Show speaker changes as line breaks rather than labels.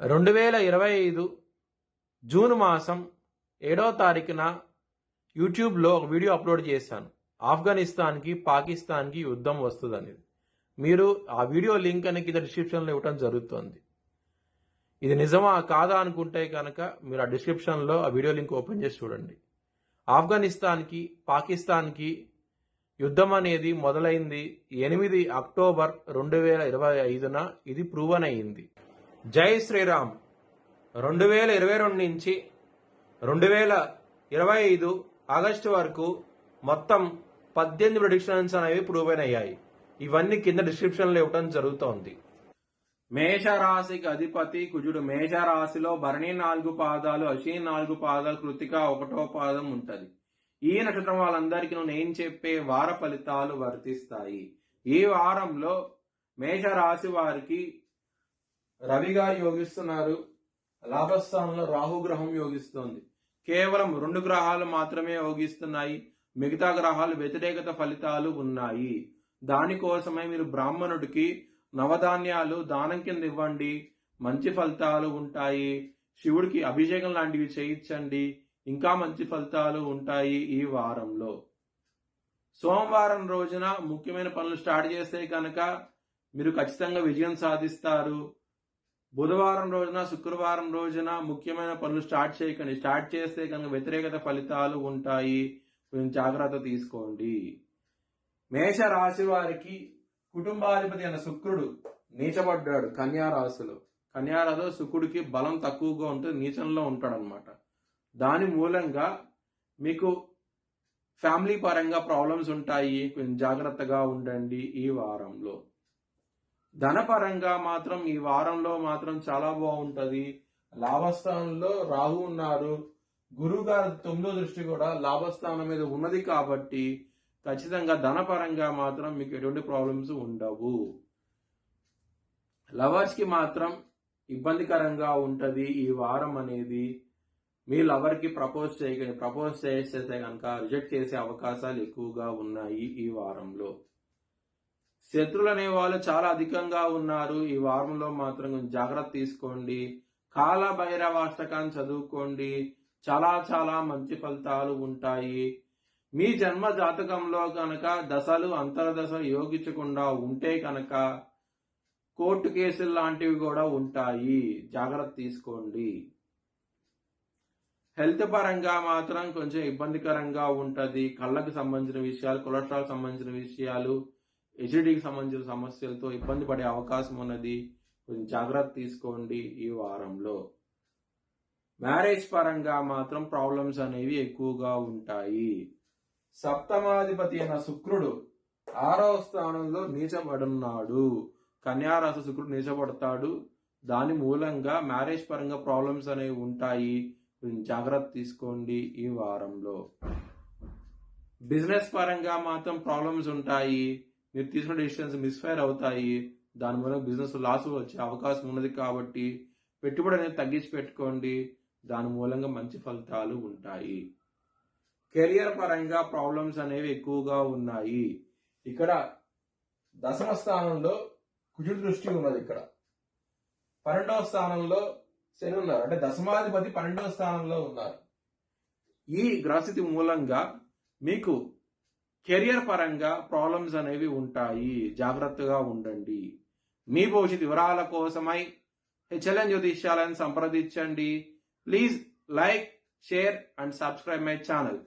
2025 June మాసం 7వ తారీఖున యూట్యూబ్లో ఒక వీడియో అప్లోడ్ చేశాను. ఆఫ్ఘనిస్తాన్కి పాకిస్తాన్కి యుద్ధం వస్తుందనేది. మీరు ఆ వీడియో లింక్ అనేది కింద డిస్క్రిప్షన్లో ఇవ్వడం జరుగుతుంది. ఇది నిజమా కాదా అనుకుంటే కనుక మీరు ఆ డిస్క్రిప్షన్లో ఆ వీడియో లింక్ ఓపెన్ చేసి చూడండి. ఆఫ్ఘనిస్తాన్కి పాకిస్తాన్కి యుద్ధం అనేది మొదలైంది 8 అక్టోబర్ 2025న. ఇది ప్రూవన్ అయింది. జై శ్రీరామ్. 2022 నుంచి 2025 ఆగస్టు వరకు మొత్తం 18 ప్రెడిక్షన్స్ అనేవి ప్రూవెన్ అయ్యాయి. ఇవన్నీ కింద డిస్క్రిప్షన్లో ఇవ్వడం జరుగుతోంది. మేషరాశికి అధిపతి కుజుడు. మేషరాశిలో భరణి 4 పాదాలు, అశ్విని 4 పాదాలు, కృతిక 1వ పాదం ఉంటది. ఈ నక్షత్రం వాళ్ళందరికీ నేను చెప్పే వార ఫలితాలు వర్తిస్తాయి. ఈ వారంలో మేషరాశి వారికి రవి గారు యోగిస్తున్నారు. లాభస్థానంలో రాహు గ్రహం యోగిస్తోంది. కేవలం 2 గ్రహాలు మాత్రమే యోగిస్తున్నాయి. మిగతా గ్రహాలు వ్యతిరేకత ఫలితాలు ఉన్నాయి. దానికోసమే మీరు బ్రాహ్మణుడికి నవధాన్యాలు దానం కింద ఇవ్వండి, మంచి ఫలితాలు ఉంటాయి. శివుడికి అభిషేకం లాంటివి చేయించండి, ఇంకా మంచి ఫలితాలు ఉంటాయి. ఈ వారంలో సోమవారం రోజున ముఖ్యమైన పనులు స్టార్ట్ చేస్తే కనుక మీరు ఖచ్చితంగా విజయం సాధిస్తారు. బుధవారం రోజున, శుక్రవారం రోజున ముఖ్యమైన పనులు స్టార్ట్ చేయకండి. స్టార్ట్ చేస్తే కనుక వ్యతిరేకత ఫలితాలు ఉంటాయి. కొంచెం జాగ్రత్త తీసుకోండి. మేషరాశి వారికి కుటుంబాధిపతి అయిన శుక్రుడు నీచబడ్డాడు కన్యారాశిలో. కన్యారాశిలో శుక్రుడికి బలం తక్కువగా ఉంటుంది, నీచంలో ఉంటాడు అనమాట. దాని మూలంగా మీకు ఫ్యామిలీ పరంగా ప్రాబ్లమ్స్ ఉంటాయి. కొంచెం జాగ్రత్తగా ఉండండి ఈ వారంలో. ధనపరంగా మాత్రం ఈ వారంలో మాత్రం చాలా బాగుంటది. లాభస్థానంలో రాహు ఉన్నారు. గురువు గారి 9వ దృష్టి కూడా లాభస్థానం మీద ఉన్నది కాబట్టి ఖచ్చితంగా ధనపరంగా మాత్రం మీకు ఎటువంటి ప్రాబ్లమ్స్ ఉండవు. లవర్స్ కి మాత్రం ఇబ్బందికరంగా ఉంటది ఈ వారం అనేది. మీ లవర్ కి ప్రపోజ్ చేయకండి. ప్రపోజ్ చేస్తే కనుక రిజెక్ట్ చేసే అవకాశాలు ఎక్కువగా ఉన్నాయి ఈ వారంలో. శత్రువులు అనే వాళ్ళు చాలా అధికంగా ఉన్నారు. ఈ వారంలో మాత్రం కొంచెం జాగ్రత్త తీసుకోండి. కాల భైరవాష్టకాన్ని చదువుకోండి. చాలా చాలా మంచి ఫలితాలు ఉంటాయి. మీ జన్మ జాతకంలో కనుక దశలు అంతర్దశలు యోగించకుండా ఉంటే కనుక కోర్టు కేసులు లాంటివి కూడా ఉంటాయి. జాగ్రత్త తీసుకోండి. హెల్త్ పరంగా మాత్రం కొంచెం ఇబ్బందికరంగా ఉంటది. కళ్ళకు సంబంధించిన విషయాలు, కొలెస్ట్రాల్ సంబంధించిన విషయాలు, ఎసిడిటీకి సంబంధించిన సమస్యలతో ఇబ్బంది పడే అవకాశం ఉన్నది. కొంచెం జాగ్రత్త తీసుకోండి ఈ వారంలో. మ్యారేజ్ పరంగా మాత్రం ప్రాబ్లమ్స్ అనేవి ఎక్కువగా ఉంటాయి. సప్తమాధిపతి అయిన శుక్రుడు 6వ స్థానంలో నీచబడున్నాడు. కన్యారాశి శుక్రుడు నీచబడతాడు. దాని మూలంగా మ్యారేజ్ పరంగా ప్రాబ్లమ్స్ అనేవి ఉంటాయి. కొంచెం జాగ్రత్త తీసుకోండి ఈ వారంలో. బిజినెస్ పరంగా మాత్రం ప్రాబ్లమ్స్ ఉంటాయి. మీరు తీసుకున్న డిసిషన్స్ మిస్ఫైర్ అవుతాయి. దాని మూలంగా బిజినెస్ లాస్ వచ్చే అవకాశం ఉన్నది కాబట్టి పెట్టుబడి అనేది తగ్గించి పెట్టుకోండి. దాని మూలంగా మంచి ఫలితాలు ఉంటాయి. కెరియర్ పరంగా ప్రాబ్లమ్స్ అనేవి ఎక్కువగా ఉన్నాయి. ఇక్కడ 10వ స్థానంలో కుజుడి దృష్టి ఉన్నది. ఇక్కడ 12వ స్థానంలో శని ఉన్నారు. అంటే దశమాధిపతి 12వ స్థానంలో ఉన్నారు. ఈ గ్రహస్థితి మూలంగా మీకు కెరియర్ పరంగా ప్రాబ్లమ్స్ అనేవి ఉంటాయి. జాగ్రత్తగా ఉండండి. మీ భవిష్యత్ వివరాల కోసమై HLN జ్యోతిష్యాలను సంప్రదించండి. Please like, share and subscribe my channel.